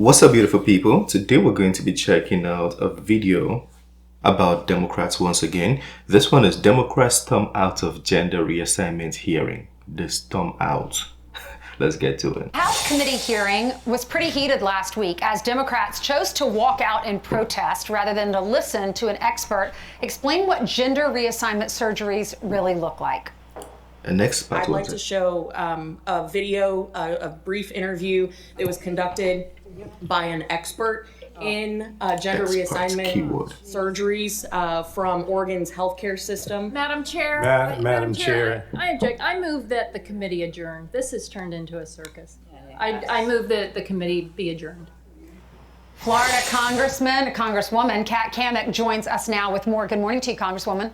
What's up, beautiful people? Today we're going to be checking out a video about Democrats once again. This one is Democrats storm out of gender reassignment hearing. They storm out. Let's get to it. House committee hearing was pretty heated last week as Democrats chose to walk out in protest rather than to listen to an expert explain what gender reassignment surgeries really look like. I'd like to show a video, a brief interview that was conducted by an expert in gender reassignment surgeries from Oregon's healthcare system. Madam Chair. Madam Chair. I object. I move that the committee adjourn. This has turned into a circus. I move that the committee be adjourned. Florida Congresswoman Kat Cammack joins us now with more. Good morning to you, Congresswoman.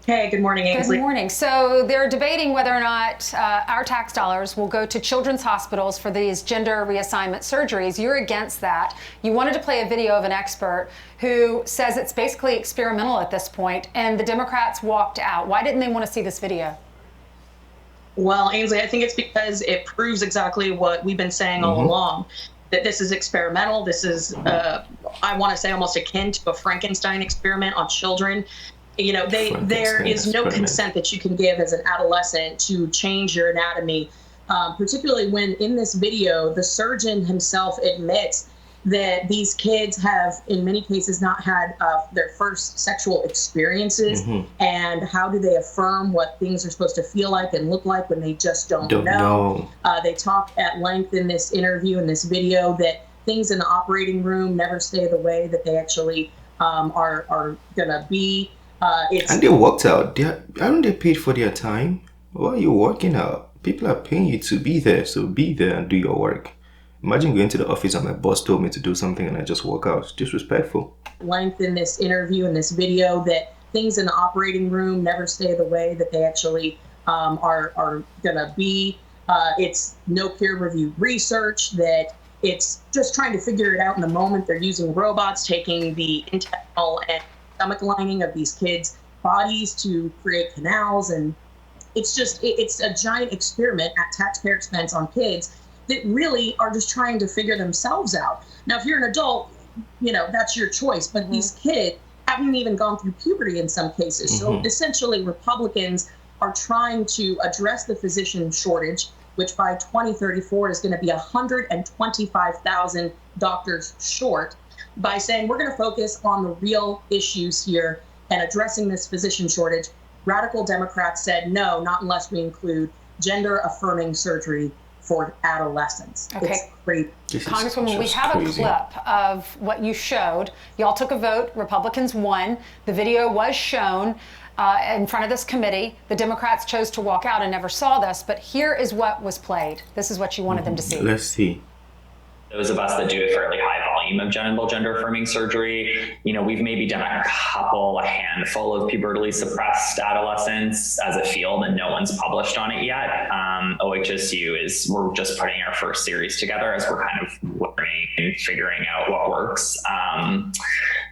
Hey, good morning, Ainsley. Good morning. So they're debating whether or not our tax dollars will go to children's hospitals for these gender reassignment surgeries. You're against that. You wanted to play a video of an expert who says it's basically experimental at this point, and the Democrats walked out. Why didn't they want to see this video? Well, Ainsley, I think it's because it proves exactly what we've been saying all along, that this is experimental. This is, I want to say, almost akin to a Frankenstein experiment on children. You know, there is no consent that you can give as an adolescent to change your anatomy, particularly when in this video, the surgeon himself admits that these kids have, in many cases, not had their first sexual experiences. And how do they affirm what things are supposed to feel like and look like when they just don't know? They talk at length in this interview, in this video, that things in the operating room never stay the way that they actually are going to be. And they worked out. Aren't they paid for their time? Why are you working out? People are paying you to be there, so be there and do your work. Imagine going to the office and my boss told me to do something and I just walk out. It's disrespectful. Length in this interview, in this video, that things in the operating room never stay the way that they actually are going to be. It's no peer-reviewed research, that it's just trying to figure it out in the moment. They're using robots, taking the intestinal and stomach lining of these kids' bodies to create canals, and it's a giant experiment at taxpayer expense on kids that really are just trying to figure themselves out. Now, if you're an adult, you know, that's your choice, but these kids haven't even gone through puberty in some cases. So essentially, Republicans are trying to address the physician shortage, which by 2034 is going to be 125,000 doctors short, by saying we're going to focus on the real issues here and addressing this physician shortage. Radical Democrats said no, not unless we include gender-affirming surgery for adolescents. Okay. It's crazy. Congresswoman, we have a clip of what you showed. Y'all took a vote. Republicans won. The video was shown in front of this committee. The Democrats chose to walk out and never saw this, but here is what was played. This is what you wanted them to see. Let's see. Those of us that do a fairly high volume of gender affirming surgery, you know, we've maybe done a handful of pubertally suppressed adolescents as a field, and no one's published on it yet. OHSU we're just putting our first series together as we're kind of learning and figuring out what works.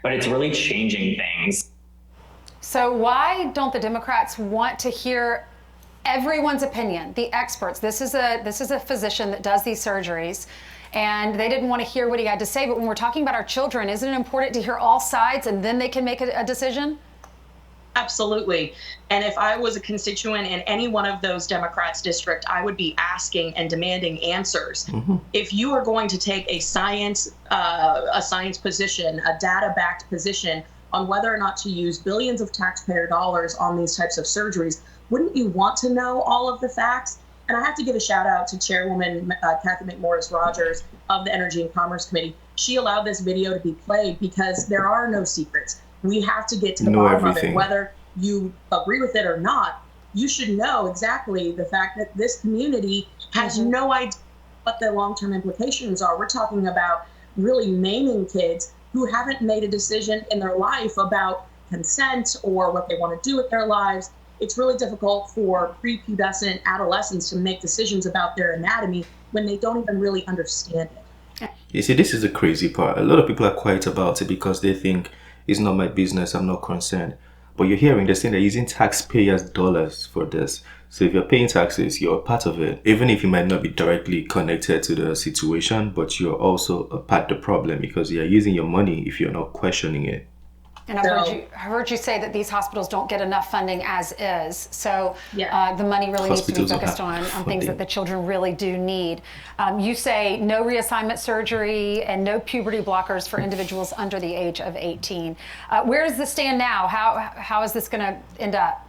But it's really changing things. So why don't the Democrats want to hear everyone's opinion, the experts? This is a physician that does these surgeries, and they didn't want to hear what he had to say. But when we're talking about our children, isn't it important to hear all sides and then they can make a decision? Absolutely. And if I was a constituent in any one of those Democrats' district, I would be asking and demanding answers. If you are going to take a science position, a data-backed position on whether or not to use billions of taxpayer dollars on these types of surgeries, wouldn't you want to know all of the facts? And I have to give a shout out to Chairwoman Kathy McMorris Rogers of the Energy and Commerce Committee. She allowed this video to be played because there are no secrets. We have to get to the bottom of it. Whether you agree with it or not, you should know exactly the fact that this community has no idea what the long-term implications are. We're talking about really naming kids who haven't made a decision in their life about consent or what they want to do with their lives. It's really difficult for prepubescent adolescents to make decisions about their anatomy when they don't even really understand it. You see, this is the crazy part. A lot of people are quiet about it because they think it's not my business, I'm not concerned. But you're hearing they're saying they're using taxpayers' dollars for this. So if you're paying taxes, you're a part of it. Even if you might not be directly connected to the situation, but you're also a part of the problem because you're using your money if you're not questioning it. And I heard you say that these hospitals don't get enough funding as is. So the money really needs to be focused on things that the children really do need. You say no reassignment surgery and no puberty blockers for individuals under the age of 18. Where does this stand now? How is this going to end up?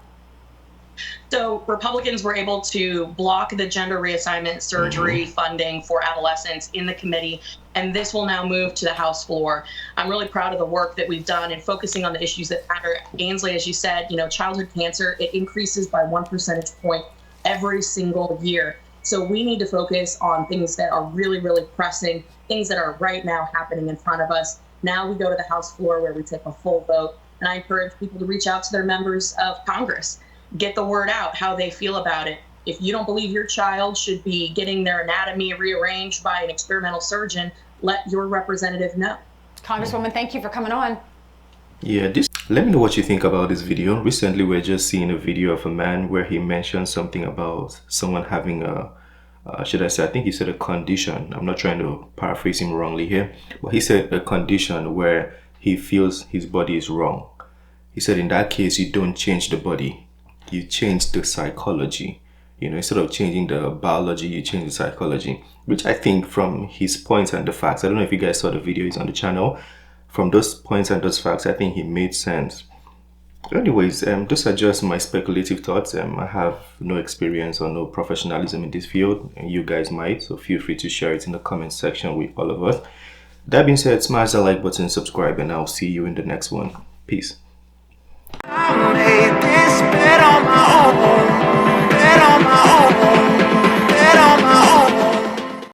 So Republicans were able to block the gender reassignment surgery funding for adolescents in the committee, and this will now move to the House floor. I'm really proud of the work that we've done in focusing on the issues that matter. Ainsley, as you said, childhood cancer, it increases by 1 percentage point every single year. So we need to focus on things that are really, really pressing, things that are right now happening in front of us. Now we go to the House floor where we take a full vote, and I encourage people to reach out to their members of Congress. Get the word out how they feel about it. If you don't believe your child should be getting their anatomy rearranged by an experimental surgeon, let your representative know. Congresswoman, thank you for coming on. Yeah, let me know what you think about this video. Recently, we're just seeing a video of a man where he mentioned something about someone having I think he said a condition. I'm not trying to paraphrase him wrongly here, but he said a condition where he feels his body is wrong. He said in that case, you don't change the body. You change the psychology. Instead of changing the biology, you change the psychology, which I think from his points and the facts, I don't know if you guys saw the video, it's on the channel. From those points and those facts, I think he made sense. Anyways, those are just my speculative thoughts. I have no experience or no professionalism in this field, and you guys might, so feel free to share it in the comment section with all of us. That being said, smash the like button, subscribe, and I'll see you in the next one. Peace. I made this bed on my own.